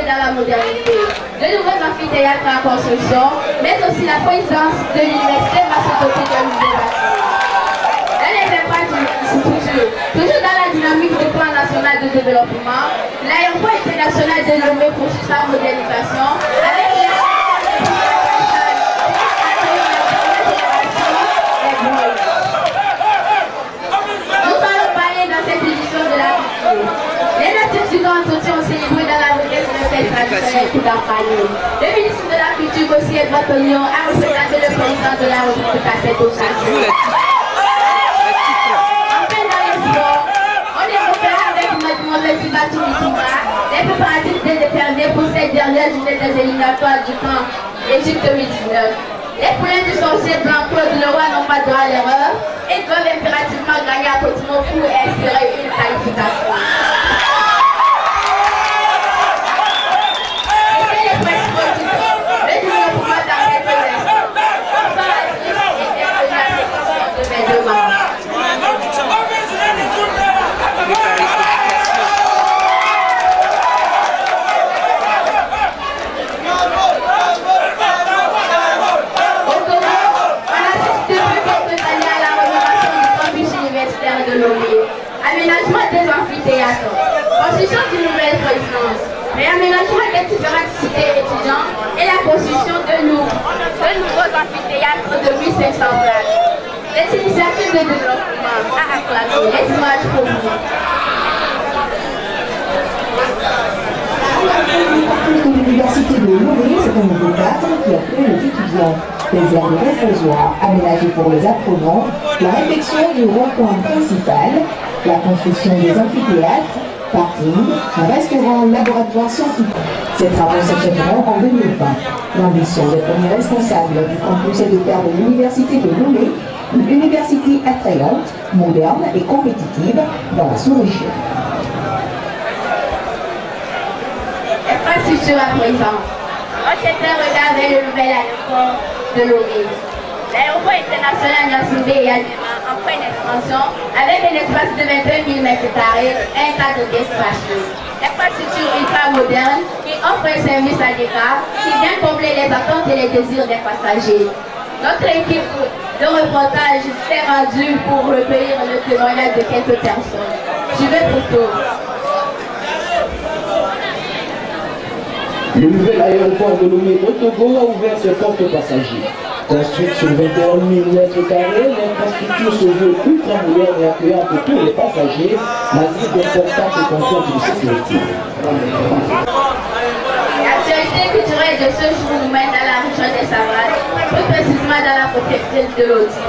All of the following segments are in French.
évoluer dans la modernité. De nouveaux amphithéâtres en construction, mais aussi la présidence de l'université va se doter de nouveaux bâtiments. Dans les infrastructures, toujours dans la dynamique du plan national de développement, l'aéroport international de Lomé poursuit sa modernisation avec les natifs du Grand Outil ont célébré dans la requête de fête traditionnelle tout campagne. Le ministre de la Culture, aussi Edouard Tognon, a représenté le président de la République à cette occasion. Enfin, dans les sports, on évoquera avec mademoiselle Sibatou Mitouma les préparatifs déterminés pour cette dernière journée des éliminatoires du camp Égypte 2019. Les poulains du sorcier blanc Claude Leroy n'ont pas droit à l'erreur et doivent impérativement gagner à Cotimo pour espérer une qualification. C'était les principaux titres. Le développement dans quelques instants. Bonsoir à tous et bienvenue à cette émission de mes demandes. Aménagement des amphithéâtres, construction d'une nouvelle présidence, réaménagement des différentes cités étudiantes et la construction de nouveaux amphithéâtres de 1500 places. Les initiatives de développement à acclamer, les images pour vous. De l'université de Lomé, c'est un nouveau cadre qui accueille les étudiants. Les aires de reposoir aménagées pour les apprenants, la réflexion du rond-point principal, la construction des amphithéâtres, parking, un restaurant, laboratoire scientifique. Ces travaux s'achèveront en 2020. L'ambition des premiers responsables du campus est de faire de l'université de Lomé une université attrayante, moderne et compétitive dans la sous-région. Infrastructure à présent. On s'était regardé le nouvel aéroport de Lomé. L'aéroport international Niassoumbé est en pleine expansion avec un espace de 21 000 m² et un cadre spacieux. Infrastructure ultra moderne qui offre un service à l'écart qui vient combler les attentes et les désirs des passagers. Notre équipe de reportage s'est rendue pour recueillir le témoignage de quelques personnes. Suivez plutôt. Le nouvel aéroport de Lomé au Togo a ouvert ses portes aux passagers. Construite sur 21 000 m², l'infrastructure se veut ultra moderne et accueillante pour tous les passagers, malgré d'importantes contraintes de sécurité. L'actualité culturelle de ce jour nous mène dans la région des Savanes, plus précisément dans la préfecture de l'Oti.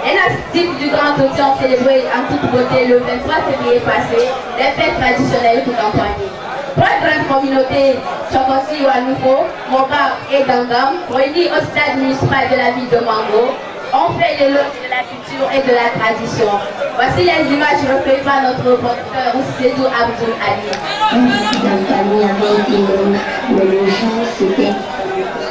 Les natifs du Grand Outil ont célébré en toute beauté le 23 février passé les fêtes traditionnelles tout campagne. Trois grandes communautés, Chokosi, Wanufo, Moba et Dangam, réunies au stade municipal de la ville de Mango, ont fait l'éloge de la culture et de la tradition. Voici les images recueillies par notre reporter Sédou Abdoul Ali. Dans la famille avait été longue, mais le jour c'était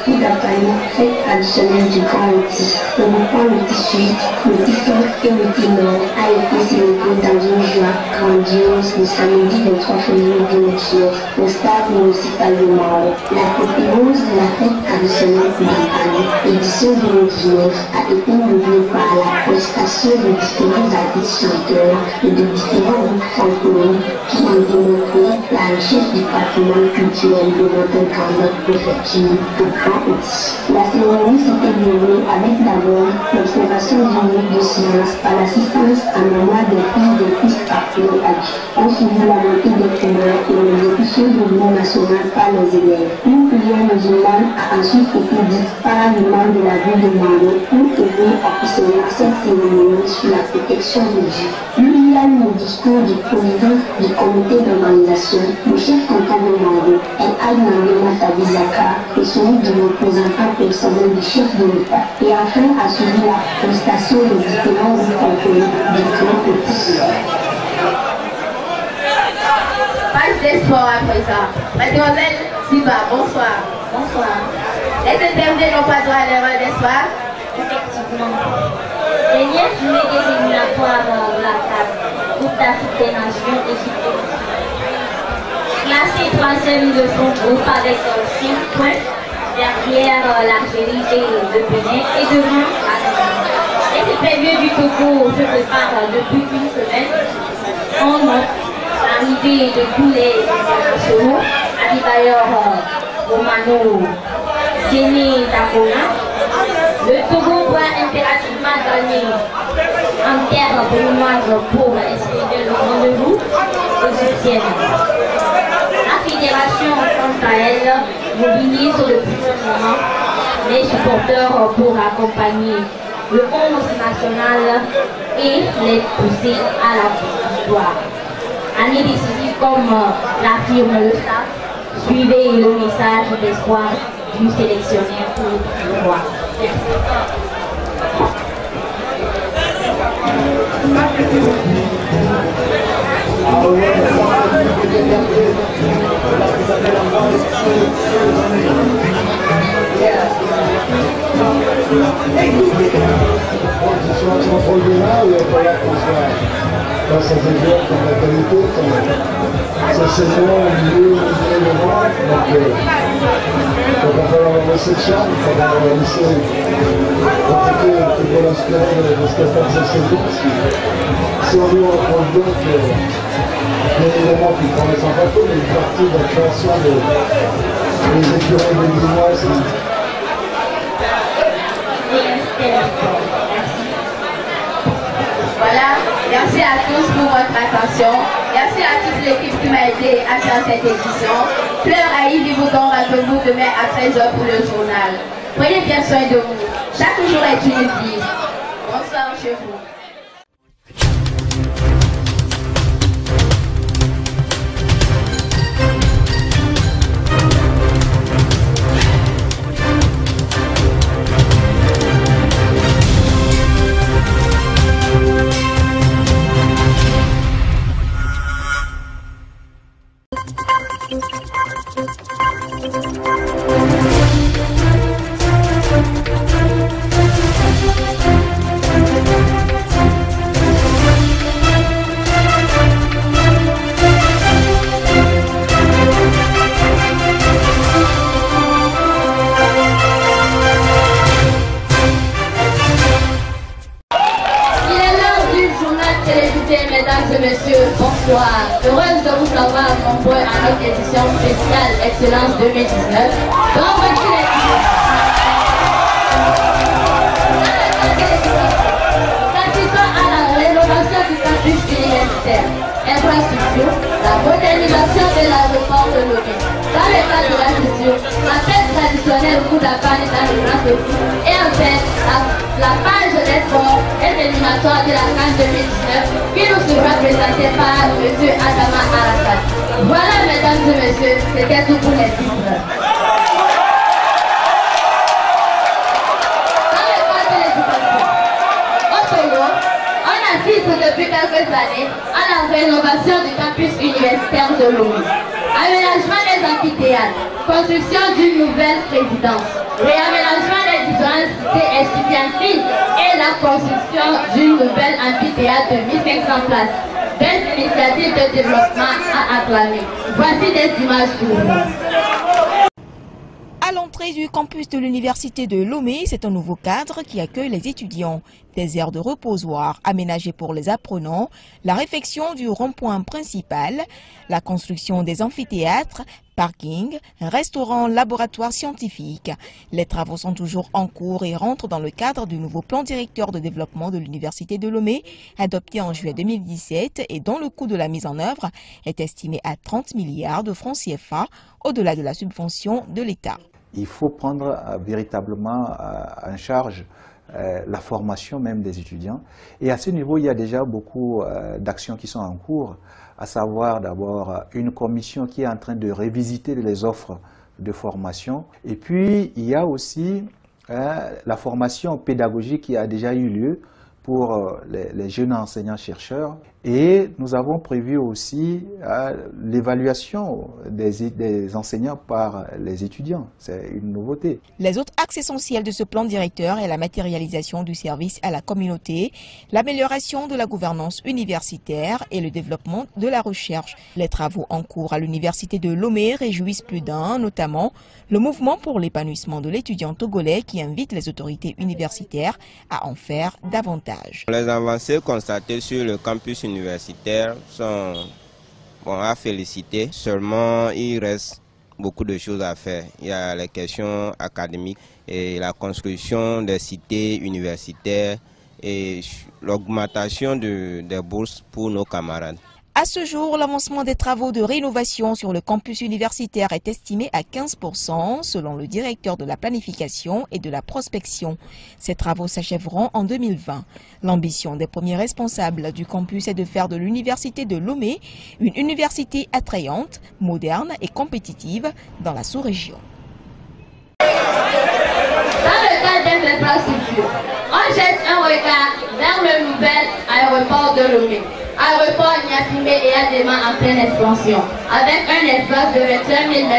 toute la famille fête traditionnelle du Grand Outil. Le mouvement le tissu, le tisson et le timon a été célébré dans une joie grandiose le samedi 23 février 2019 au stade municipal de Mao. La pépéose de la fête traditionnelle de campagne, édition 2019, a été doublée par la prestation de différents artistes chanteurs et de différents groupes francophones qui ont démontré la richesse du patrimoine culturel de notre grande préfecture de Grand Outil. La cérémonie s'est déroulée avec d'abord l'observation d'une minute de silence par l'assistance à mémoire des filles de fils partenaires adultes. On suivi la montée des couleurs et l'exécution de l'hymne national par les élèves. Une prière musulmane a ensuite été dite par l'imam de la ville de Mango pour ouvrir officiellement cette cérémonie sur la protection de Dieu. Il y a eu le discours du président du comité d'organisation, le chef comptable de Mango, El Mata Bizaka, et celui du représentant personnel du chef de l'État. Et enfin a suivi la prestation de différents groupes francophones du Grand Outil. Page des sports à présent. Mademoiselle Siba, bonsoir. Bonsoir. Les intervenants n'ont pas droit à l'erreur, n'est-ce pas? Effectivement. Dernière journée des éliminatoires dans la CAF, Coupe d'Afrique des Nations Égypte. Classé troisième de son groupe avec 5 points derrière l'Algérie et le Bénin et devant la Cameroun. Les épreuves du Togo se préparent depuis une semaine. On note l'arrivée de tous les internationaux, Abibayor Romano, Jenny Takona. Le Togo doit impérativement gagner en terre brunoise pour espérer le rendez-vous au 8e. La fédération, quant à elle, mobilise depuis un moment les supporters pour accompagner le 11 national et les pousser à la victoire. Année décisive comme l'affirme le staff, suivez le message d'espoir du sélectionneur pour le roi. Face à des joueurs comme la qualité, ça c'est bon au milieu, devant, donc il va falloir laisser le charme, il va falloir laisser profiter un petit peu l'inspirer de ce qu'a fait cette saison. Si on lui reprend bien que, bien évidemment qu'il prend les empathés, mais une partie de la création des écureuils de Limoise. Voilà, merci à tous pour votre attention. Merci à toute l'équipe qui m'a aidé à faire cette édition. Fleur à Yves vous donne rendez-vous demain à 13h pour le journal. Prenez bien soin de vous. Chaque jour est une vie. Bonsoir chez vous. Mesdames et messieurs, bonsoir. Heureuse de vous savoir nombreux à notre édition spéciale Excellence 2019. Dans votre édition. Assistant à la rénovation du campus universitaire, infrastructure, la modernisation de l'aéroport de Lomé. Dans le cadre de la gestion, la fête traditionnelle coup d'Apane dans le Grand Tofu et en fait la page des sports et l'éliminatoire de la CAN 2019 qui nous sera présentée par M. Adama Arafat. Voilà, mesdames et messieurs, c'était tout pour les titres. Dans le cadre de l'éducation, au Togo, on assiste depuis quelques années à la rénovation du campus universitaire de Lomé. Aménagement des amphithéâtres, construction d'une nouvelle résidence, réaménagement des différentes cités estudiantiles et la construction d'une nouvelle amphithéâtre de 1500 places. Des initiatives de développement à acclamer. Voici des images pour vous. À l'entrée du campus de l'université de Lomé, c'est un nouveau cadre qui accueille les étudiants. Des aires de reposoir aménagées pour les apprenants, la réfection du rond-point principal, la construction des amphithéâtres, parking, un restaurant, laboratoire scientifique. Les travaux sont toujours en cours et rentrent dans le cadre du nouveau plan directeur de développement de l'université de Lomé, adopté en juillet 2017 et dont le coût de la mise en œuvre est estimé à 30 milliards de francs CFA, au-delà de la subvention de l'État. Il faut prendre véritablement en charge la formation même des étudiants. Et à ce niveau, il y a déjà beaucoup d'actions qui sont en cours, à savoir d'abord une commission qui est en train de revisiter les offres de formation. Et puis, il y a aussi la formation pédagogique qui a déjà eu lieu pour les jeunes enseignants-chercheurs. Et nous avons prévu aussi l'évaluation des enseignants par les étudiants. C'est une nouveauté. Les autres axes essentiels de ce plan directeur est la matérialisation du service à la communauté, l'amélioration de la gouvernance universitaire et le développement de la recherche. Les travaux en cours à l'université de Lomé réjouissent plus d'un, notamment le mouvement pour l'épanouissement de l'étudiant togolais qui invite les autorités universitaires à en faire davantage. Les avancées constatées sur le campus universitaires sont à féliciter. Seulement, il reste beaucoup de choses à faire. Il y a les questions académiques et la construction des cités universitaires et l'augmentation des bourses pour nos camarades. À ce jour, l'avancement des travaux de rénovation sur le campus universitaire est estimé à 15% selon le directeur de la planification et de la prospection. Ces travaux s'achèveront en 2020. L'ambition des premiers responsables du campus est de faire de l'université de Lomé une université attrayante, moderne et compétitive dans la sous-région. Dans le cadre des infrastructures, on jette un regard vers le nouvel aéroport de Lomé. Aéroport Niasimé et Adema en pleine expansion, avec un espace de 21 000 m²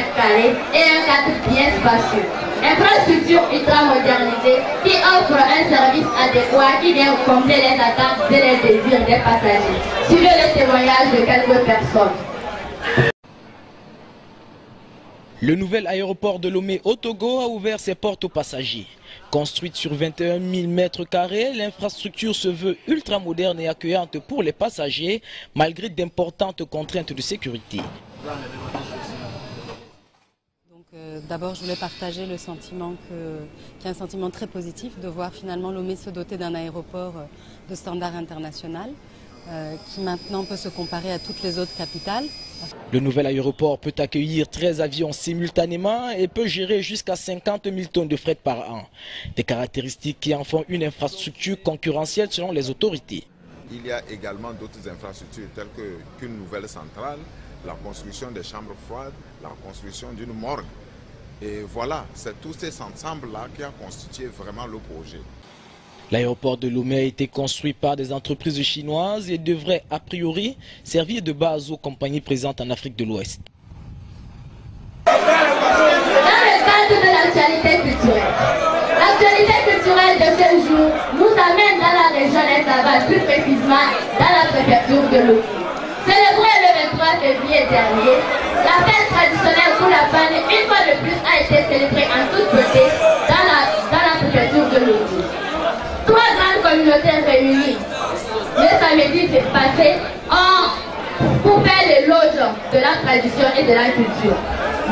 et un cadre bien spacieux. Infrastructure ultra modernisée qui offre un service adéquat qui vient combler les attentes et les désirs des passagers. Suivez le témoignage de quelques personnes. Le nouvel aéroport de Lomé au Togo a ouvert ses portes aux passagers. Construite sur 21 000 m², l'infrastructure se veut ultra moderne et accueillante pour les passagers, malgré d'importantes contraintes de sécurité. D'abord, je voulais partager le sentiment qu'il y a un sentiment très positif de voir finalement Lomé se doter d'un aéroport de standard international qui maintenant peut se comparer à toutes les autres capitales. Le nouvel aéroport peut accueillir 13 avions simultanément et peut gérer jusqu'à 50 000 tonnes de fret par an. Des caractéristiques qui en font une infrastructure concurrentielle selon les autorités. Il y a également d'autres infrastructures telles qu'une nouvelle centrale, la construction des chambres froides, la construction d'une morgue. Et voilà, c'est tous ces ensembles-là qui ont constitué vraiment le projet. L'aéroport de Lomé a été construit par des entreprises chinoises et devrait a priori servir de base aux compagnies présentes en Afrique de l'Ouest. Dans le cadre de l'actualité culturelle de ce jour nous amène dans la région des Savages, plus précisément dans la préfecture de Lomé. Célébrée le 23 février dernier, la fête traditionnelle pour la famille, une fois de plus, a été célébrée en toute beauté dans la préfecture de Lomé. 3 grandes communautés réunies le samedi passé pour faire l'éloge de la tradition et de la culture.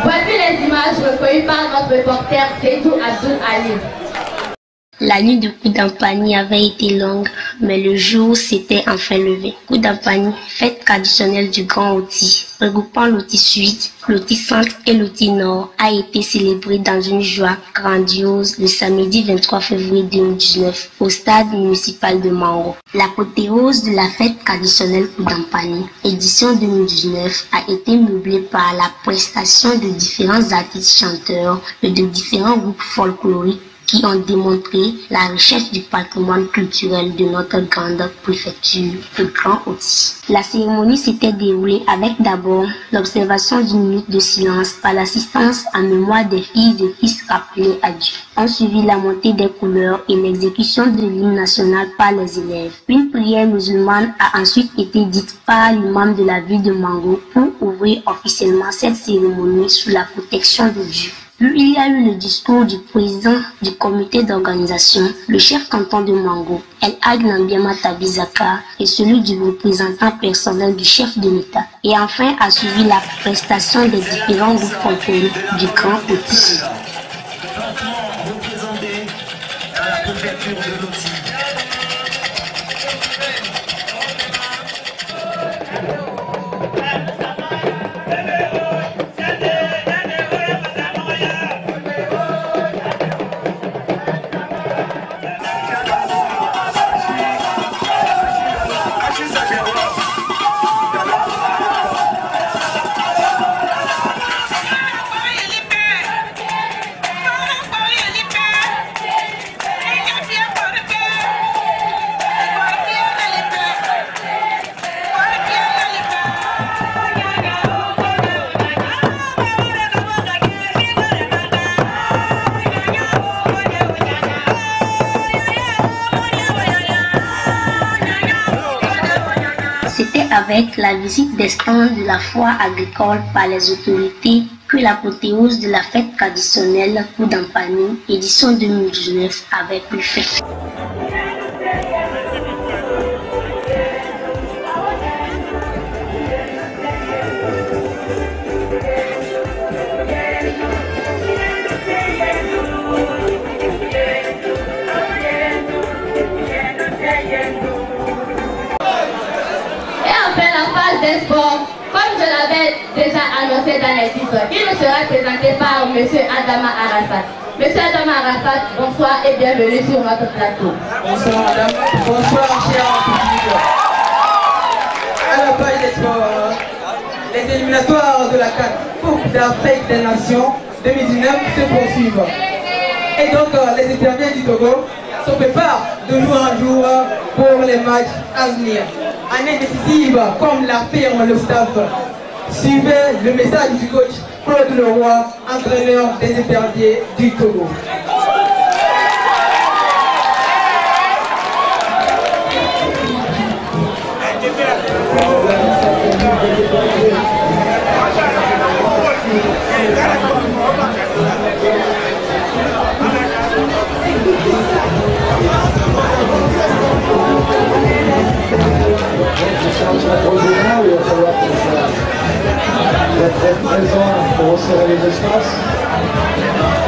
Voici les images recueillies par notre reporter Seydou Abdul Ali. La nuit de Koudampani avait été longue, mais le jour s'était enfin levé. Koudampani, fête traditionnelle du Grand Oti, regroupant l'Oti Sud, l'Oti Centre et l'Oti Nord, a été célébrée dans une joie grandiose le samedi 23 février 2019 au stade municipal de Mango. L'apothéose de la fête traditionnelle Koudampani, édition 2019, a été meublée par la prestation de différents artistes chanteurs et de différents groupes folkloriques qui ont démontré la richesse du patrimoine culturel de notre grande préfecture, le Grand Oti. La cérémonie s'était déroulée avec d'abord l'observation d'une minute de silence par l'assistance en mémoire des filles et fils rappelés à Dieu. On suivit la montée des couleurs et l'exécution de l'hymne national par les élèves. Une prière musulmane a ensuite été dite par l'imam de la ville de Mango pour ouvrir officiellement cette cérémonie sous la protection de Dieu. Puis il y a eu le discours du président du comité d'organisation, le chef canton de Mango, El Hadj Nambiama Tabizaka, et celui du représentant personnel du chef de l'État. Et enfin a suivi la prestation des différents groupes folkloriques du Grand Oti. avec la visite des stands de la foire agricole par les autorités que l'apothéose de la fête traditionnelle Poudampani, édition 2019, avait pu faire. Des sports, comme je l'avais déjà annoncé dans les titres, il nous sera présenté par M. Adama Arafat. M. Adama Arafat, bonsoir et bienvenue sur notre plateau. Bonsoir madame, bonsoir cher public. À la page des sports, les éliminatoires de la CAN Coupe d'Afrique des Nations 2019 se poursuivent. Et donc les étudiants du Togo se préparent de jour en jour pour les matchs à venir. Année décisive, comme l'affirme le staff. Suivez le message du coach Claude Leroy, entraîneur des éperviers du Togo. Il va falloir être présent pour resserrer les espaces.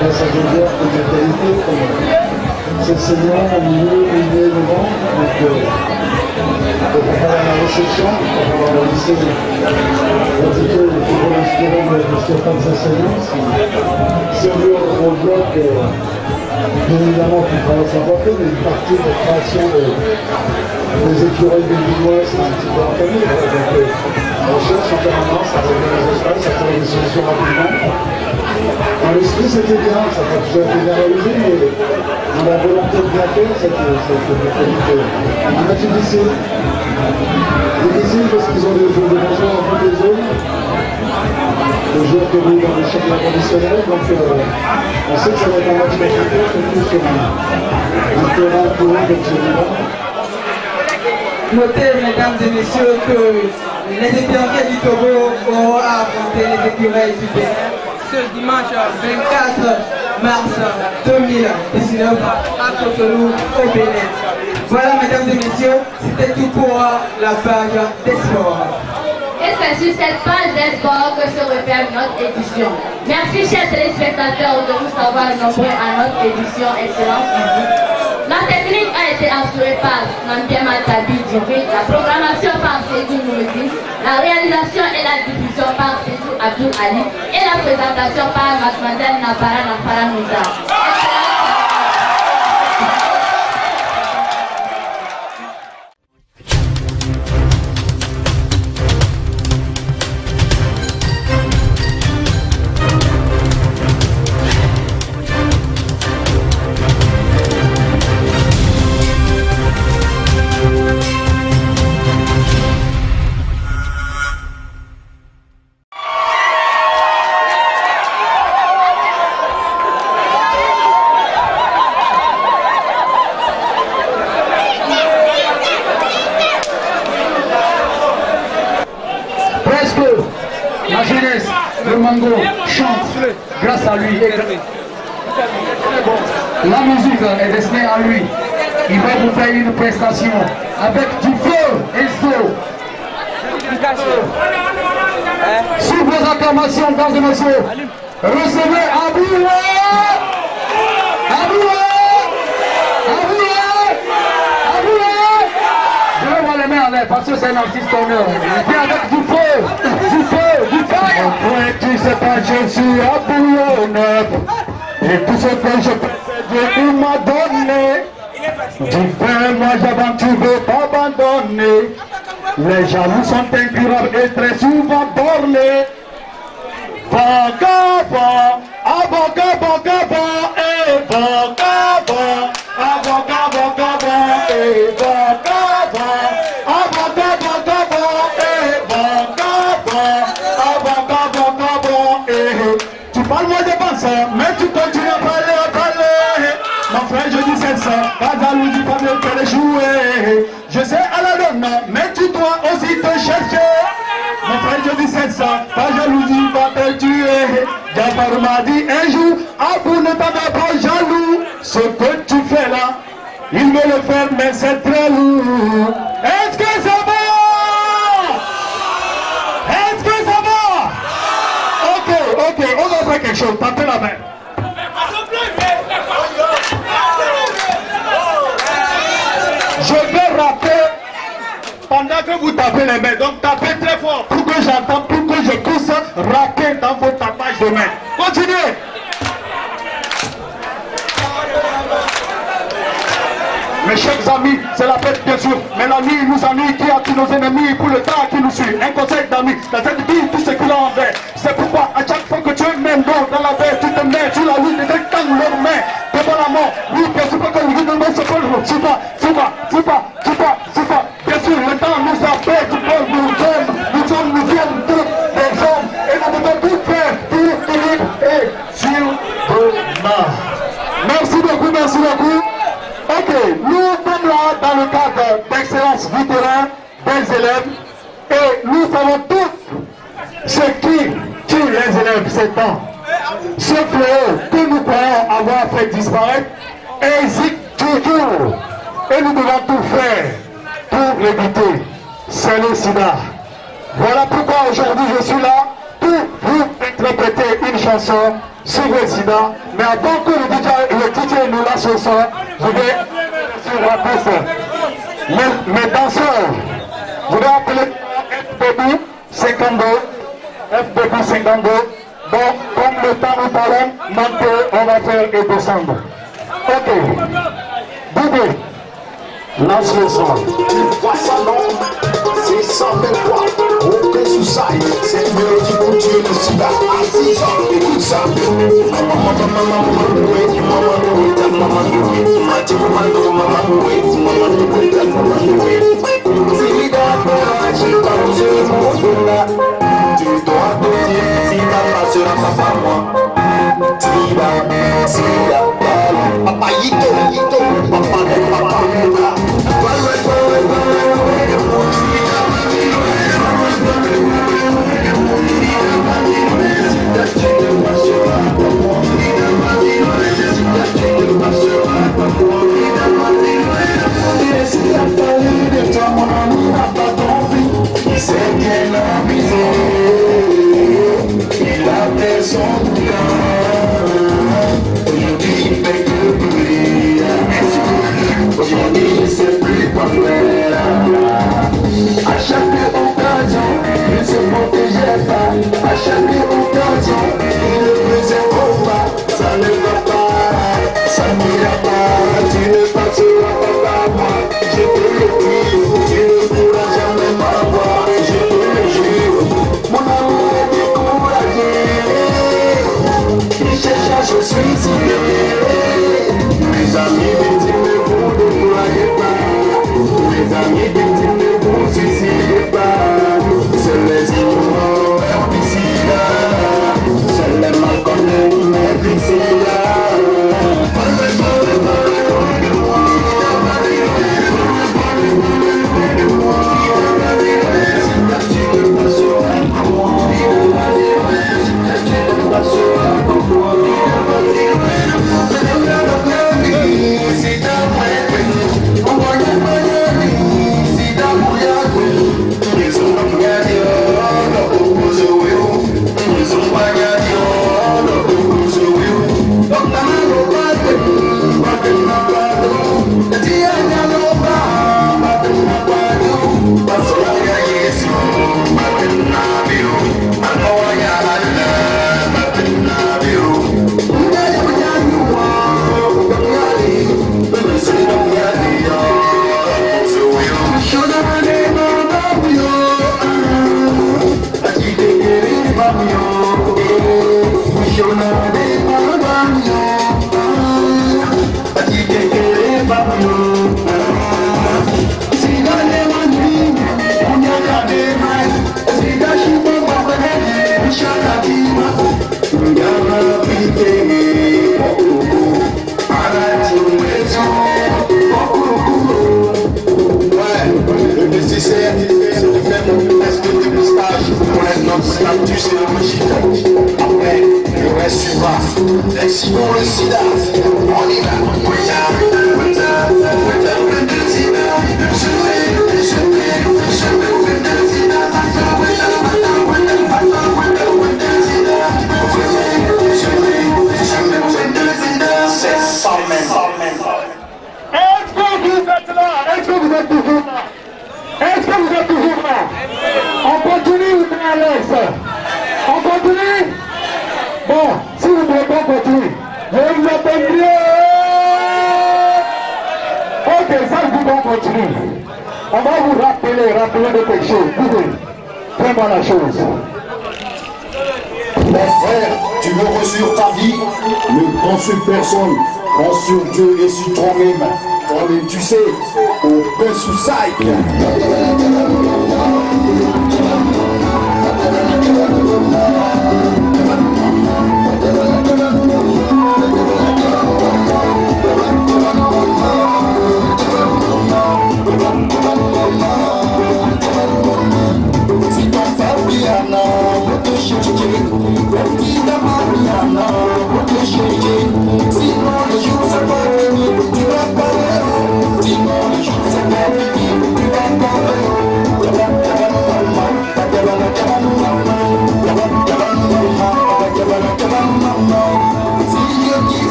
Là, ça veut dire que des qualités comme c'est saignant au milieu et devant. Donc, pour préparer la réception, pour pouvoir laisser l'entité le football inspiré de Stéphane Sassagnon. Si on veut au bloc, bien évidemment, qu'il faudra s'apporter, mais une partie de création des écureuils des Vinois, c'est un petit peu entamé. Donc, on cherche en permanence à trouver les espaces, à trouver des solutions rapidement. Dans l'esprit, c'était bien, ça n'a pas toujours été bien réalisé, mais dans la volonté de bien faire, c'était un match difficile. Difficile parce qu'ils ont des joueurs en toutes les zones. Les joueurs qui jouent dans les championnats conditionnels, donc on sait que ça va être un match compliqué, surtout sur un terrain courant comme celui-là. Notez, mesdames et messieurs, que les éperviers du Togo auront à affronter les écureuils du Bénin ce dimanche 24 mars 2019 à Cotonou, au Bénin. Voilà, mesdames et messieurs, c'était tout pour la page des sports. Et c'est sur cette page des sports que se referme notre édition. Merci, chers téléspectateurs, de vous savoir nombreux à notre édition Excellence Physique. La technique a été assurée par Nambia Matabi Djibri, la programmation par Sédou Noureddin, la réalisation et la diffusion par Sédou Abdul Ali et la présentation par Mademoiselle Nabara Nafara Mouza. La jeunesse, le mango chante grâce à lui. La musique est destinée à lui. Il va vous faire une prestation avec du feu et feu. Sur vos acclamations, mesdames et messieurs, recevez Aboué! Aboué! Aboué! Aboué! Je vais voir les mains en l'air parce que c'est un artiste honneur. Il vient avec du feu! Du feu! Du feu! Après, tu sais pas, je suis Aboué. Et tout ce que je fais, Dieu m'a donné. Du feu, moi j'avance, tu veux t'abandonner. Les jaloux sont incurables et très souvent bornés. Vagabond, avocat, vagabond, et vagabond, avocat, vagabond, et vagabond, avocat, vagabond, et vagabond, avocat, vagabond, et tu parles moins de pensée, mais tu continues à parler, Mon frère, je dis c'est ça, pas jaloux, tu pas me faire jouer. Je sais à la donne, mais tu dois aussi te chercher. Mon frère, je dis c'est ça, ta jalousie va te tuer. Jafar m'a dit un jour, Abou ne t'en a pas jaloux. Ce que tu fais là, il me le fait, mais c'est très lourd. Est-ce que ça va? Est-ce que ça va? Ok, on va faire quelque chose, tapez la main. Je vais rapper pendant que vous tapez les mains. Donc tapez très fort pour que j'entende, pour que je puisse rapper dans vos tapages de mains. Continuez. Mes chers amis, c'est la fête bien sûr, mais la nuit nous ennuie, qui attire nos ennemis pour le temps qui nous suit. Un conseil d'amis, la tête dit tout ce qu'il a en verre. C'est pourquoi à chaque fois que tu es même dans la verre, tu te mets sur la lune et dans leurs mains. Devant la mort, oui, bien sûr pas que le gouvernement se peut, c'est pas. Bien sûr, le temps nous appelle, nous sommes tous des hommes, et nous devons tout faire pour et sur demain. Merci beaucoup. Ok, nous sommes là dans le cadre d'excellence du terrain des élèves et nous savons tous ce qui tue les élèves ces temps. Ce fléau que nous croyons avoir fait disparaître hésite toujours et nous devons tout faire pour l'éviter. C'est le sida. Voilà pourquoi aujourd'hui je suis là pour vous interpréter une chanson sur le sida. Mais avant que le DJ nous lance ce son, je vais sur la piste. Mes danseurs, je vais appeler FBB 52. FBB 52. Donc, comme le temps nous parle, maintenant on va faire et descendre. Ok. Bébé, lance le son. C'est 123, ok sous ça, c'est une mélodie pour tuer le sida. Écoute ça. Tu dois te dire si ta passera pas moi. Sida, papa yito, papa. C'est bien amusé, il a fait son cœur. Aujourd'hui il fait que briller, aujourd'hui il ne sait plus quoi faire. À chaque occasion, il ne se protégeait pas. À chaque occasion, il ne faisait trop pas. Ça ne va pas, ça n'ira pas. Tu ne passeras pas par moi. Je te le dis, tu ne pourras jamais m'avoir. Je suis isolé. Mes amis me disent ne vous déployez pas. Mes amis me disent ne vous suicidez pas. C'est les ignorants herbicides. C'est les mal connus herbicides. Expirons le sida, on y va. Est-ce que vous êtes là? Est-ce que vous êtes toujours là? Est-ce que vous êtes toujours là? On continue ou bien à l'aise? On continue? Bon, si vous ne voulez pas continuer, je vous attends bien. Ok, ça je vous continuer. On va vous rappeler de quelque chose. Fais-moi la chose. Mon frère, tu veux reçu ta vie? Ne prends sur personne, prends sur Dieu et sur toi-même. Toi-même, tu sais, open suicide.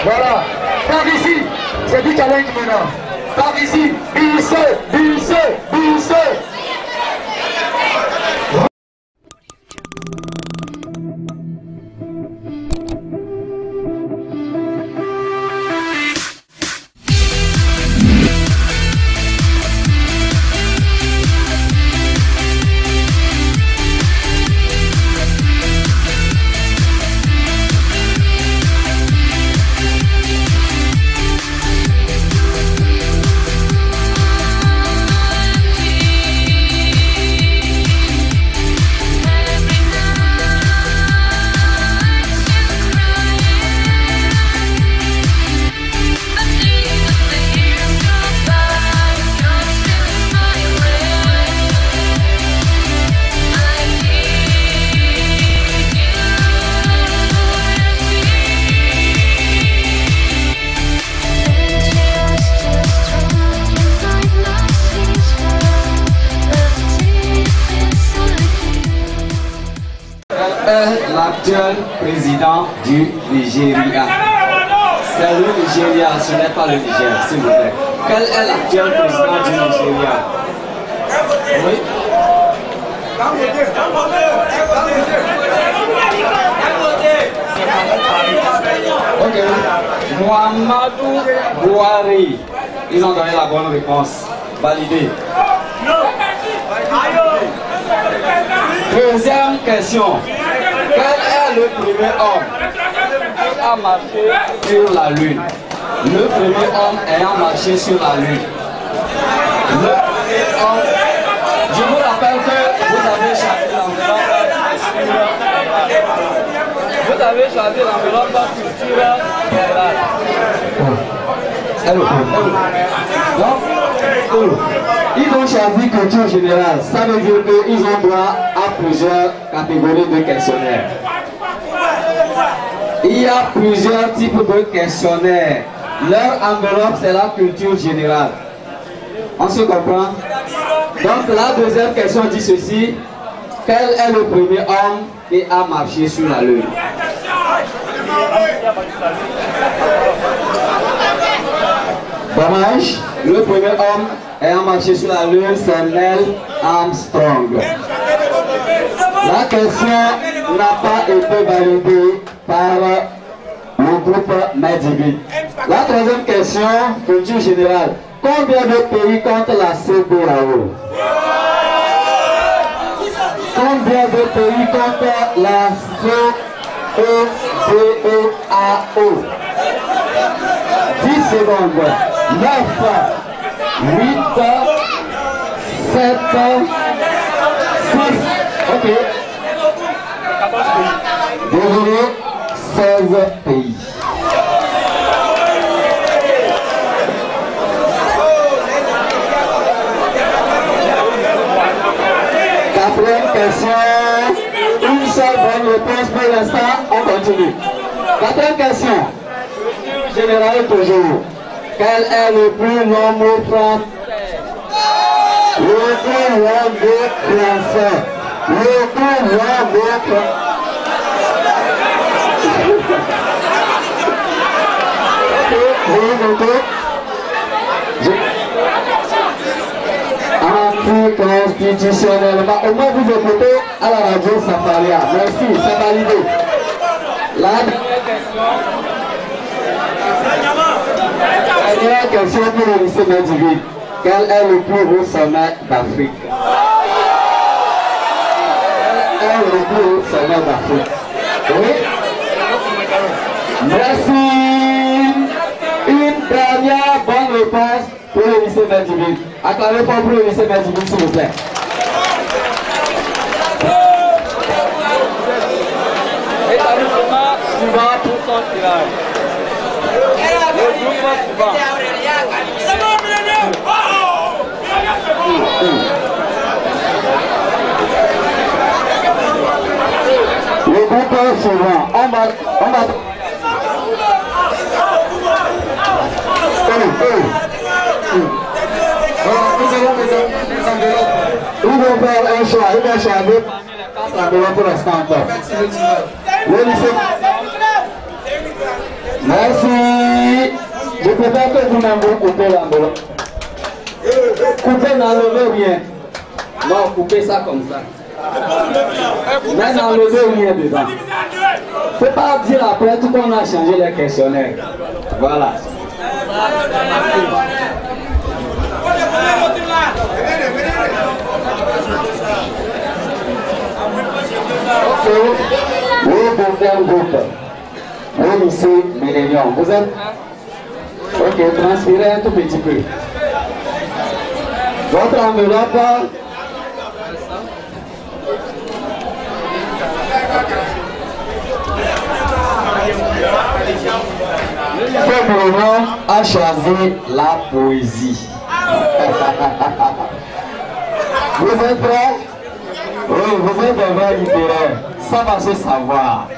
Voilà. Par ici, c'est du challenge maintenant. Par ici, Bissé. L'actuel président du Nigeria. C'est le Nigeria, ce n'est pas le Niger, s'il vous plaît. Quel est l'actuel président du Nigeria? Oui. Ok. Muhammadu Buhari. Ils ont donné la bonne réponse. Validé. Deuxième question. Quel est le premier homme qui a marché sur la Lune? Le premier homme ayant marché sur la Lune. Le premier homme. Je vous rappelle que vous avez choisi l'environnement. Vous avez choisi l'environnement culturel général. Ils ont choisi culture générale. Ça veut dire qu'ils ont droit à plusieurs catégories de questionnaires. Il y a plusieurs types de questionnaires. Leur enveloppe, c'est la culture générale. On se comprend? Donc la deuxième question dit ceci. Quel est le premier homme qui a marché sur la Lune? Dommage, le premier homme ayant marché sur la Lune, c'est Neil Armstrong. La question n'a pas été validée par le groupe Medivi. La troisième question, culture générale. Combien de pays compte la CEDEAO? Combien de pays compte la CEDEAO? 10 secondes. 9, 8, 7, 6, ok. Désolé, 16 pays. Quatrième question. Une seule bonne réponse pour l'instant, on continue. Quatrième question. Général toujours. Quel est le plus long mot français? Le plus long mot français. Le plus long mot français. Anticonstitutionnellement, au moins vous écoutez à la radio Safaria. Merci, c'est validé. La dernière question. Dernière question pour le lycée Medivi. Quel est le plus haut sommet d'Afrique? Quel est le plus haut sommet d'Afrique? Oui. Merci. Une dernière bonne réponse pour le lycée Medivi. Acclamez fort pour le lycée Medivi, s'il vous plaît. Établissement suivant pour son tirage. Le groupe suivant. Le groupe suivant. On va. Ils vont faire un choix. Ils vont choisir parmi les 4 enveloppes pour l'instant. Le lycée. Merci. préfère que vous-même vous coupez l'enveloppe. Coupez, n'enlevez rien. Non, coupez ça comme ça. Mais n'enlevez rien dedans. Faut pas dire après tout qu'on a changé les questionnaires. Voilà. Oui, deuxième groupe. Oui, ici, Millennium. Vous êtes? Ok, transpirez un tout petit peu. Votre enveloppe. Ce mouvement a choisi la poésie. Vous êtes prêts? Oui, vous êtes un vrai littéraire. Ça va se savoir.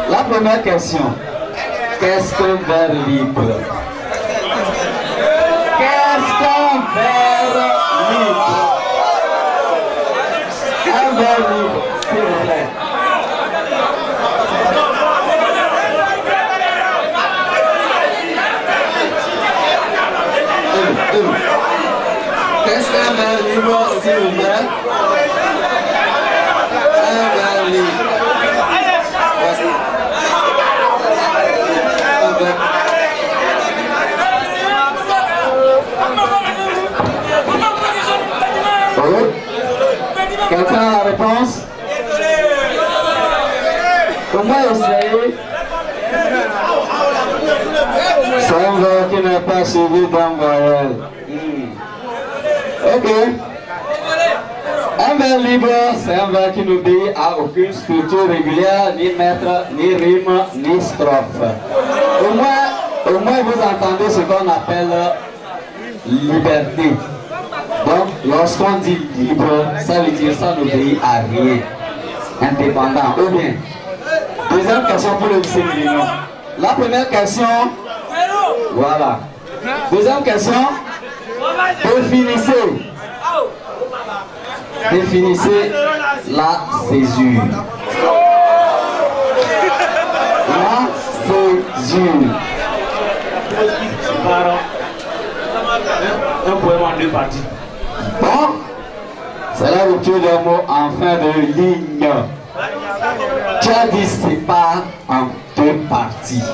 La première question. Qu'est-ce qu'un vers libre? Qu'est-ce qu'un vers libre? Un vers libre, s'il vous plaît. Qu'est-ce qu'un vers libre, s'il vous plaît? Un vers libre. Quelqu'un a la réponse? Comment essayer? C'est un verbe qui n'est pas suivi d'un voyelle. Ok. Un vers libre, c'est un vers qui n'obéit à aucune structure régulière, ni mètre, ni rime, ni strophe. Au moins vous entendez ce qu'on appelle liberté. Donc, lorsqu'on dit libre, ça veut dire ça n'obéit à rien. Indépendant. Ou bien, deuxième question pour le lycée Millennium. La première question, voilà. Deuxième question, définissez la césure. La césure. Un poème en deux parties. Bon, c'est la rupture des mots en fin de ligne. Tu as dit sépare en deux parties.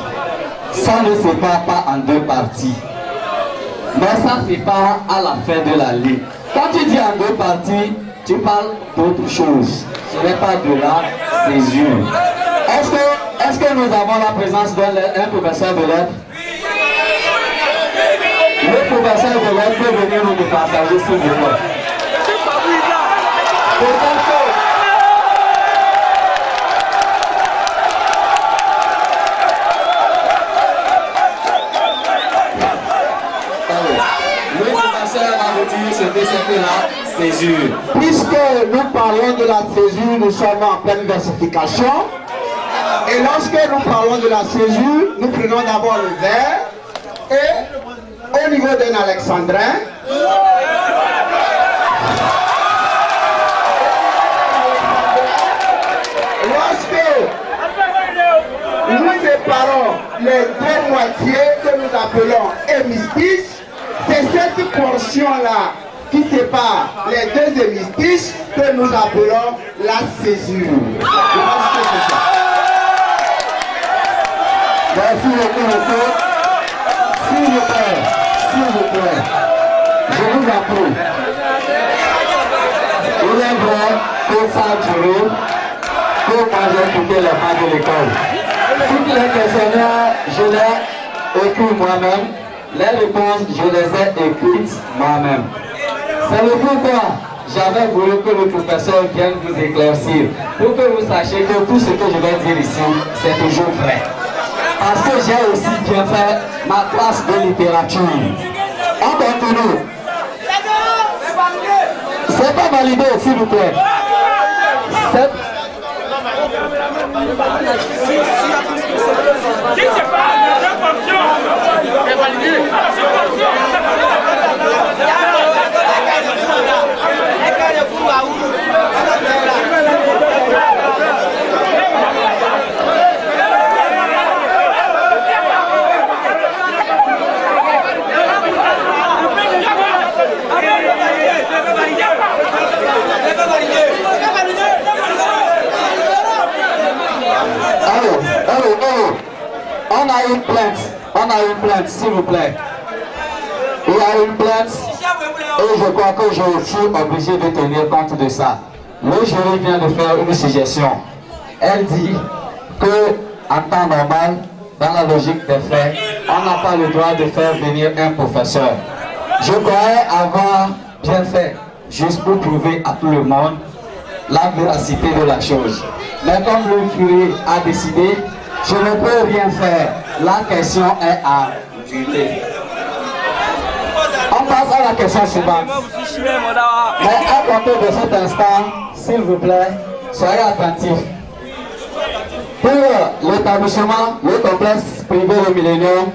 Ça ne sépare pas en deux parties. Mais ça sépare à la fin de la ligne. Quand tu dis en deux parties, tu parles d'autre chose. Ce n'est pas de la césure. Est-ce que nous avons la présence d'un professeur de lettres? Le professeur de lettres peut venir nous partager ce moment. Le professeur va vous dire ce que c'est que la césure. Puisque nous parlons de la césure, nous sommes en pleine versification. Et lorsque nous parlons de la césure, nous prenons d'abord le vers et au niveau d'un alexandrin, lorsque nous séparons les deux moitiés que nous appelons hémistices, c'est cette portion-là qui sépare les deux hémistices que nous appelons la césure. Merci beaucoup, monsieur. S'il vous plaît, je vous en prie. Il est vrai que ça a duré, que moi j'ai quitté les mains de l'école. Toutes les questionnaires, je les ai écrits moi-même. Les réponses, je les ai écrites moi-même. C'est le pourquoi j'avais voulu que le professeur vienne vous éclaircir, pour que vous sachiez que tout ce que je vais dire ici, c'est toujours vrai. Parce que j'ai aussi bien fait ma classe de littérature. On continue. C'est pas validé, s'il vous plaît. a une plainte. On a une plainte, s'il vous plaît. Il y a une plainte et je crois que je suis obligé de tenir compte de ça. Le jury vient de faire une suggestion. Elle dit que en temps normal, dans la logique des faits, on n'a pas le droit de faire venir un professeur. Je croyais avoir bien fait, juste pour prouver à tout le monde la véracité de la chose. Mais comme le jury a décidé, je ne peux rien faire. La question est à juger. On passe à la question suivante. Mais à compter de cet instant, s'il vous plaît, soyez attentifs. Pour l'établissement, le complexe privé de Millennium,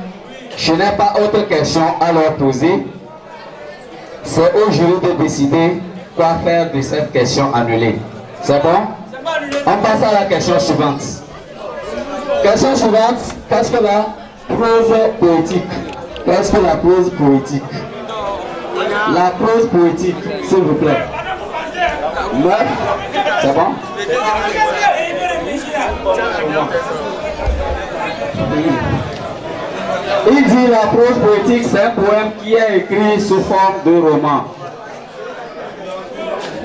je n'ai pas autre question à leur poser. C'est au jury de décider quoi faire de cette question annulée. C'est bon? On passe à la question suivante. Question suivante, qu'est-ce que la prose poétique? Qu'est-ce que la prose poétique? La prose poétique, s'il vous plaît. 9, c'est bon? Il dit la prose poétique, c'est un poème qui est écrit sous forme de roman.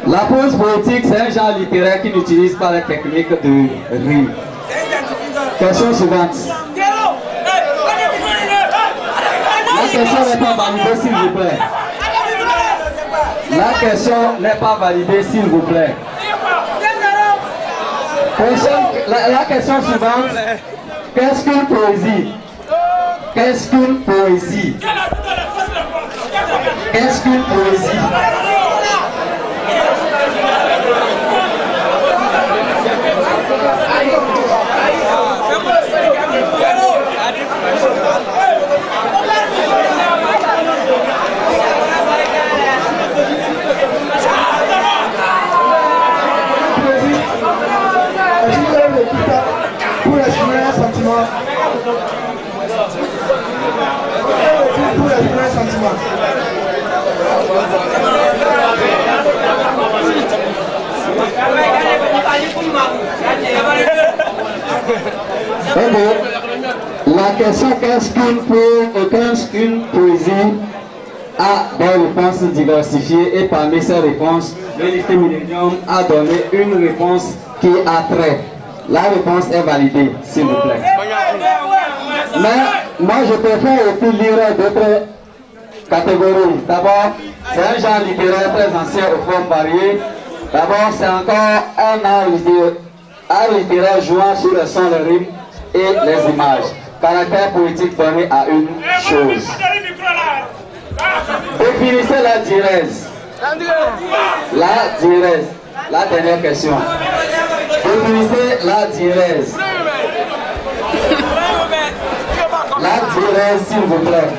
La prose poétique, c'est un genre littéraire qui n'utilise pas la technique de rime. Question suivante. La question n'est pas validée, s'il vous plaît. La question n'est pas validée, s'il vous plaît. La question suivante. Qu'est-ce qu'une poésie? Qu'est-ce qu'une poésie? Qu'est-ce qu'une poésie? Pour exprimer un sentiment. Pour exprimer un sentiment. La question qu'est-ce qu'une poésie a des réponses diversifiées et parmi ces réponses, le lycée Millennium a donné une réponse qui a trait. La réponse est validée, s'il vous plaît. Mais moi je préfère aussi lire d'autres catégories. D'abord, c'est un genre littéraire très ancien aux formes variées. D'abord, c'est encore un art littéraire jouant sur le son, le rythme et les images. Caractère poétique donné à une chose. Définissez la diérèse. La diérèse. La dernière question. Définissez la diérèse. La diérèse, s'il vous plaît.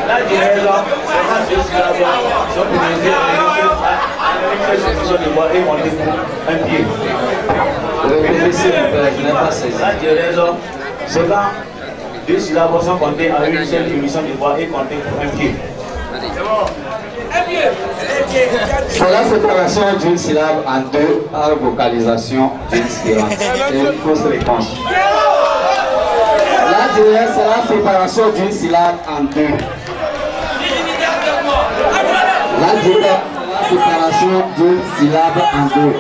La diérèse, c'est quand deux syllabes sont utilisées de voix et monter pour un pied. La diérèse, c'est quand deux syllabes sont comptées à une seule émission de voix et comptées pour un pied. C'est la séparation d'une syllabe en deux par vocalisation d'une syllabe. C'est une fausse réponse. La diérèse, c'est la séparation d'une syllabe en deux. La diérèse, c'est la séparation d'une syllabe en deux.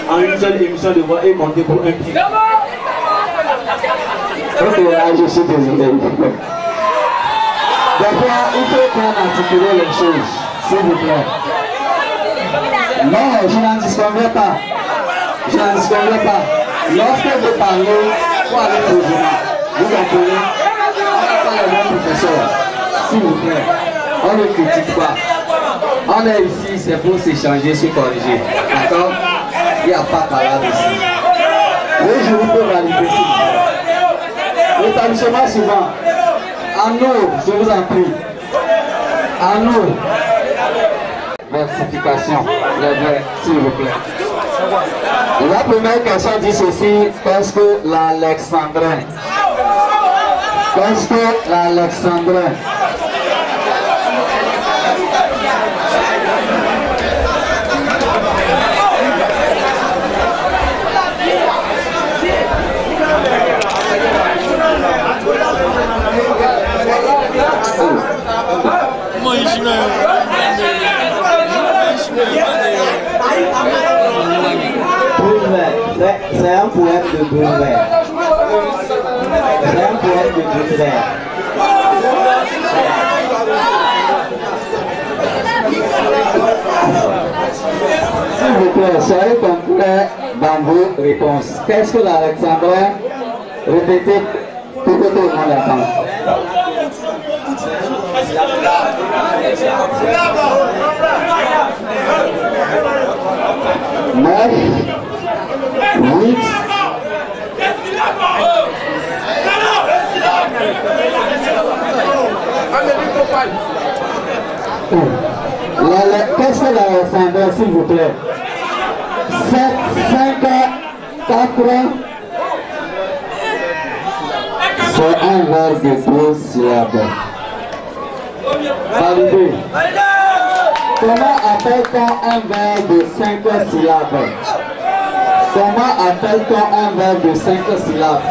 En une seule émission de voix et compter pour un pied. Ok, là je suis désolé. Des fois, il faut qu'on articule les choses, s'il vous plaît. Non, je n'en disconviens pas. Je n'en disconviens pas. Lorsque vous parlez, il faut aller posément. Vous comprenez? On n'a pas le même professeur. S'il vous plaît, on ne critique pas. On est ici, c'est pour s'échanger, se corriger. D'accord? Il n'y a pas de parade ici. Oui, je vous peux valider. L'établissement suivant. En eau, je vous en prie. En eau. Versification. S'il vous plaît. La première question dit ceci. Qu'est-ce que l'alexandrin? Qu'est-ce que l'alexandrin? C'est un poème de Baudelaire. C'est un poème de Baudelaire. S'il vous plaît, soyez complet dans vos réponses. Qu'est-ce que l'alexandrin? Répétez pour que tout le monde entende. Neuf, 8, qu'est-ce que l'alexandrin, s'il vous plaît? 7, 5, 4, c'est un vers de 2 syllabes. Validé. Comment appelle-t-on un vers de 5 syllabes? Comment appelle-t-on un vers de 5 syllabes?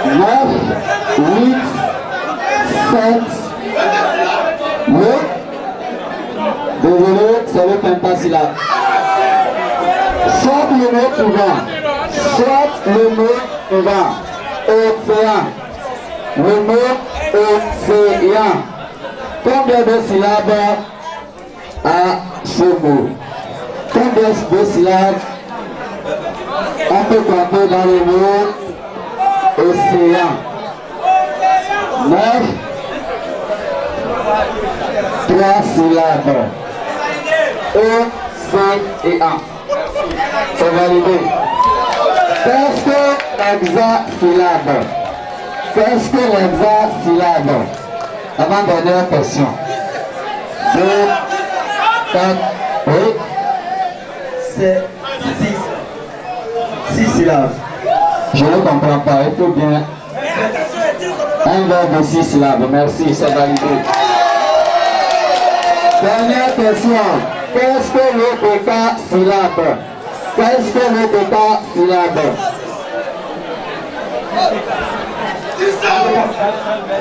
Neuf, 8, 7, 8. Désolé, c'est le pentasyllabe. Soit le mot suivant. Soit le mot suivant. Océan. Le mot océan. Combien de syllabes a ce mot? Combien de syllabes on peut compter dans le mot océan? 9, 3 syllabes. E, 5 et 1. C'est validé. Qu'est-ce que l'hexasyllabe? Qu'est-ce que l'hexasyllabe? Avant-dernière question. 2, 4, oui. C'est 6 syllabes. Je ne comprends pas, il faut bien. Un vers de 6 syllabes, merci, c'est validé. Dernière question. Qu'est-ce que le décasyllabe? Qu'est-ce que le décasyllabe?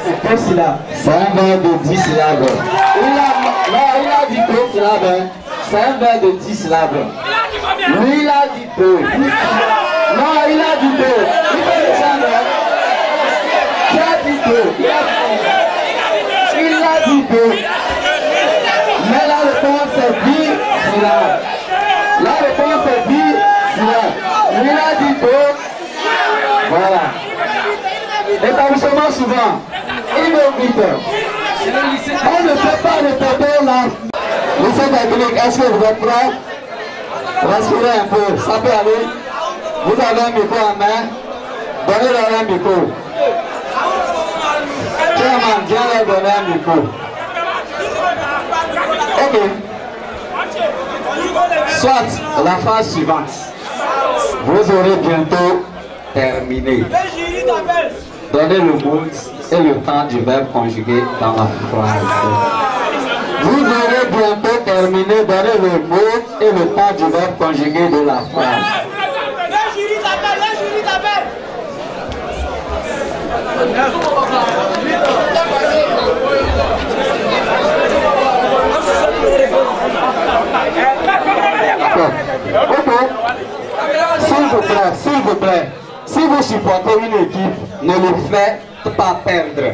C'est 2 syllabes. C'est un vers de 10 syllabes. Il a dit 2 syllabes. C'est un vers de 10 syllabes. Lui, il a dit 2. Non, il a dit 2. Il faut descendre. Il a dit 2. Il a dit 2. Mais la réponse est 10 syllabes. La réponse est 10 syllabes. Lui, il a dit 2. Voilà. Établissement suivant. Il me vite. On ne peut pas répéter là. Lycée technique, est-ce que vous êtes prêts? Respirez un peu, ça peut aller. Vous avez un micro en main. Donnez-leur un micro. Chairman, viens leur donner un micro. Ok. Soit la phase suivante. Vous aurez bientôt terminé. Donnez le mot et le temps du verbe conjugué dans la phrase. Vous aurez bientôt terminé. Donnez le mot et le temps du verbe conjugué de la phrase. S'il vous plaît, si vous supportez une équipe, ne le faites pas perdre.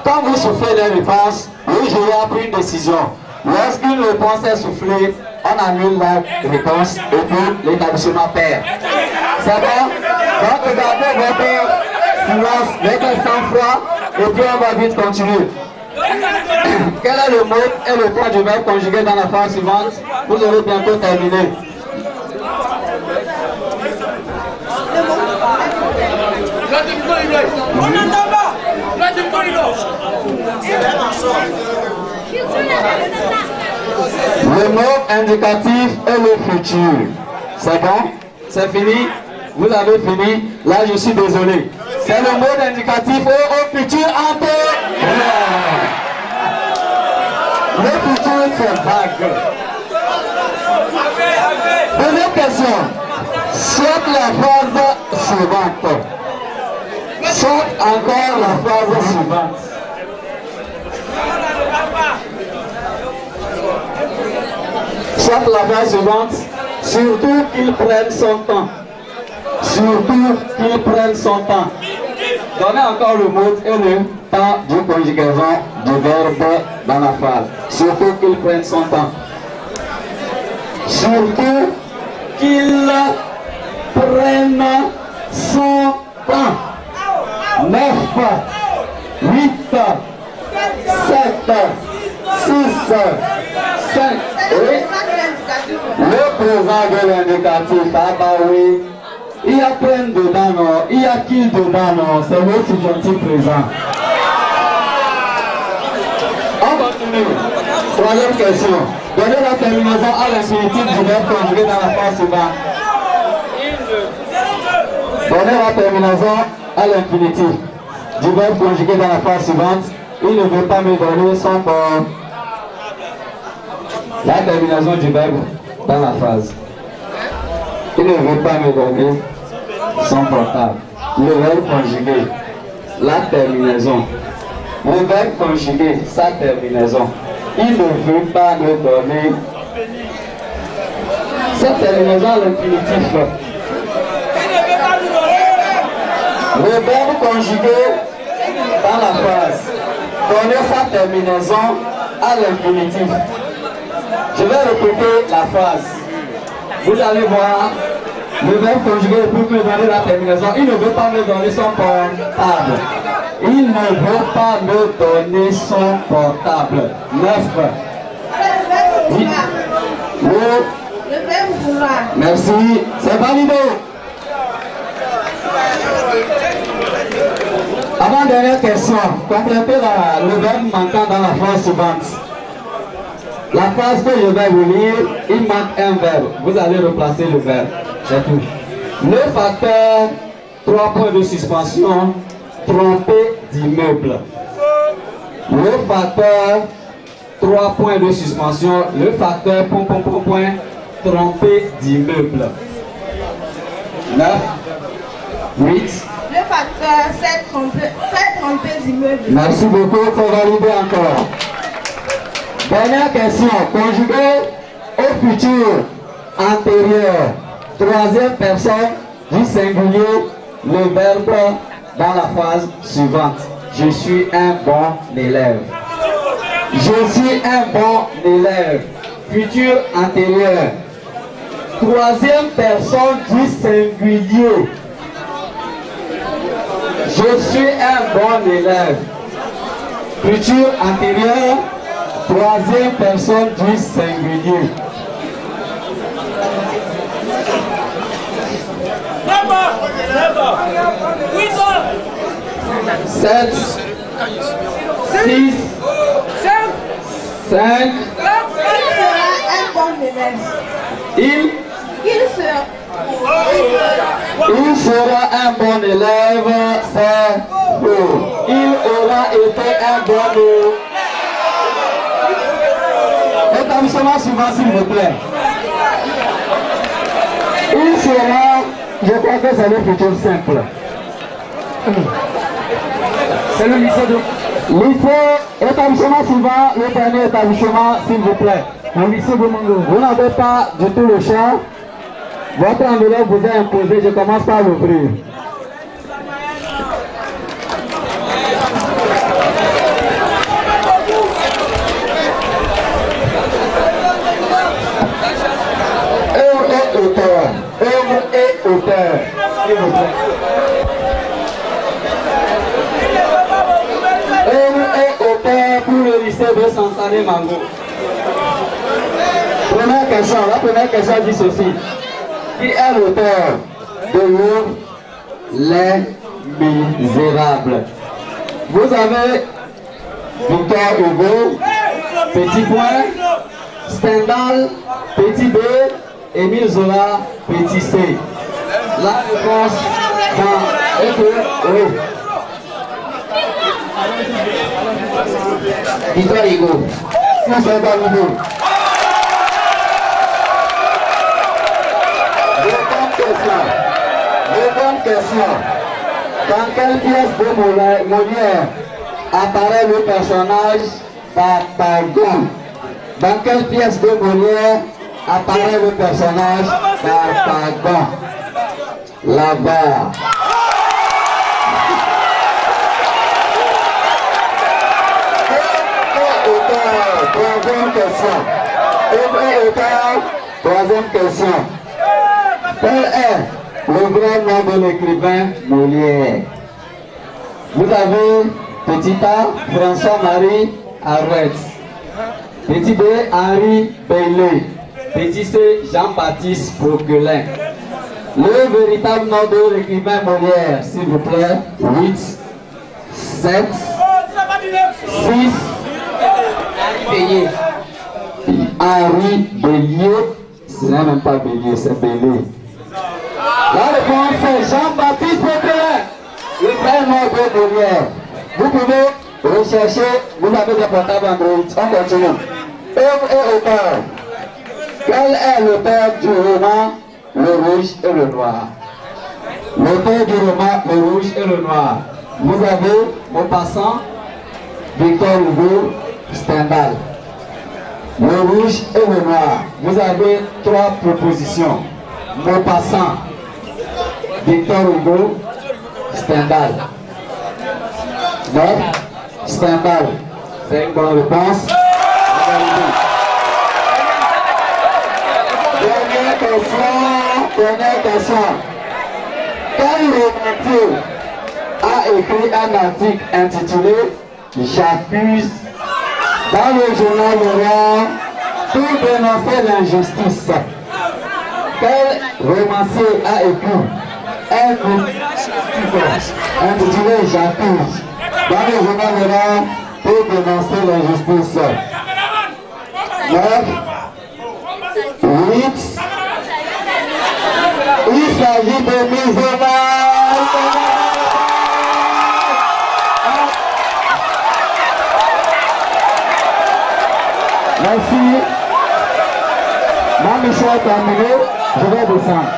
Quand vous soufflez les réponses, le joueur a pris une décision. Lorsqu'une réponse est soufflée, on annule la réponse et puis l'établissement perd. C'est bon? Donc regardez votre silence, votre sang-froid et puis on va vite continuer. Quel est le mot et le point du verbe conjugué dans la phrase suivante? Vous aurez bientôt terminé. Le mot indicatif est le futur. C'est bon? C'est fini? Vous avez fini? Là, je suis désolé. C'est le mot indicatif au futur antérieur. Le futur, c'est vague. Deuxième question. Saute la phrase suivante. Saute encore la phrase suivante. Saute la phrase suivante. Surtout qu'il prenne son temps. Surtout qu'il prenne son temps. Donnez encore le mot et le temps du conjugaison du verbe dans la phrase. Surtout qu'il prenne son temps. Surtout qu'il prenne son temps. 9, 8, 7, 6, 5. Le présent de l'indicatif, ah bah oui. Il y a plein dedans, non? Il y a qui dedans, non? C'est le subjonctif présent. On continue. Troisième question. Donnez la terminaison à l'infinitif du verbe conjugué dans la phrase suivante. Donnez la terminaison à l'infinitif du verbe conjugué dans la phrase suivante. Il ne veut pas me donner son corps. La terminaison du verbe dans la phrase. Il ne veut pas me donner son portable. Le verbe conjugué, la terminaison. Le verbe conjugué, sa terminaison. Il ne veut pas me donner sa terminaison à l'infinitif. Le verbe conjugué dans la phrase. Donner sa terminaison à l'infinitif. Je vais répéter la phrase. Vous allez voir, le verbe conjugué pour me donner la terminaison. Il ne veut pas me donner son portable. Il ne veut pas me donner son portable. 9. Le verbe vouloir. Merci. C'est validé. Avant-dernière question. Complétez le verbe manquant dans la phrase suivante. La phrase que je vais vous lire, il manque un verbe. Vous allez replacer le verbe. C'est tout. Le facteur, 3 points de suspension, tromper d'immeuble. Le facteur, 3 points de suspension. Le facteur, point, tromper d'immeuble. 9, 8. Le facteur, 7 tromper d'immeuble. Merci beaucoup. Il faut valider encore. Dernière question, conjugué au futur antérieur, troisième personne du singulier, le verbe dans la phrase suivante. Je suis un bon élève. Je suis un bon élève. Futur antérieur, troisième personne du singulier. Je suis un bon élève. Futur antérieur, troisième personne du singulier. Sept, 6, 5. Il sera un bon élève, c'est faux. Il aura été un bon élève. Établissement suivant, s'il vous plaît. Il sera, je crois que c'est le futur simple. C'est le lycée de... Lycée, établissement suivant, le dernier établissement, s'il vous plaît. Le lycée de Mango. Vous n'avez pas du tout le champ. Votre enveloppe vous est imposé, je commence par l'ouvrir. Œuvre et auteur. Œuvre et auteur. S'il vous plaît. Œuvre et auteur pour le Allez, Mango. Première question, la première question dit ceci. Qui est l'auteur de l'œuvre Les Misérables? Vous avez Victor Hugo, petit point, Stendhal, petit B, Émile Zola, petit C. La réponse dans oui. Victor Hugo. Stendhal Hugo. Deuxième question. Dans quelle pièce de Molière apparaît le personnage Tartagon? Dans quelle pièce de Molière apparaît le personnage Tartagon? Là-bas. Troisième question. Troisième question. Quel est le vrai nom de l'écrivain Molière? Vous avez petit A, François-Marie Arouet. Petit B, Henri Bailey. Petit C, Jean-Baptiste Poquelin. Le véritable nom de l'écrivain Molière, s'il vous plaît. 8, 7, 6. Henri Bélier. Ce n'est même pas Bélier, c'est Bélier. La réponse est Jean-Baptiste Poquelin. Le vrai nom de Molière. Vous pouvez rechercher, vous avez des portables Android. On continue. Œuvre et auteur. Quel est l'auteur du roman Le Rouge et le Noir? L'auteur du roman Le Rouge et le Noir. Vous avez Maupassant, Victor Hugo, Stendhal. Le Rouge et le Noir. Vous avez 3 propositions. Maupassant, Victor Hugo, Stendhal. Non? Stendhal. C'est une bonne réponse. Dernière question. Quel romancier a écrit un article intitulé J'accuse dans le journal L'Orient pour dénoncer l'injustice? Quel romancier a écrit un article intitulé J'accuse dans le journal L'Orient pour dénoncer l'injustice? 9, 8. Il s'agit de Misérables. Merci. Ma mission est terminée. Je vais descendre.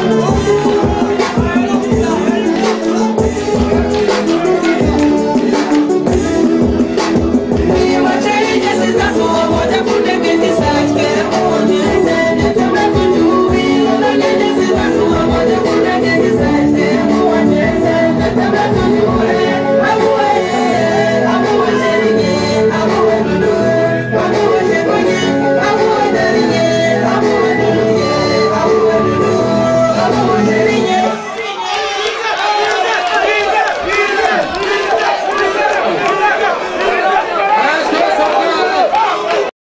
Oh,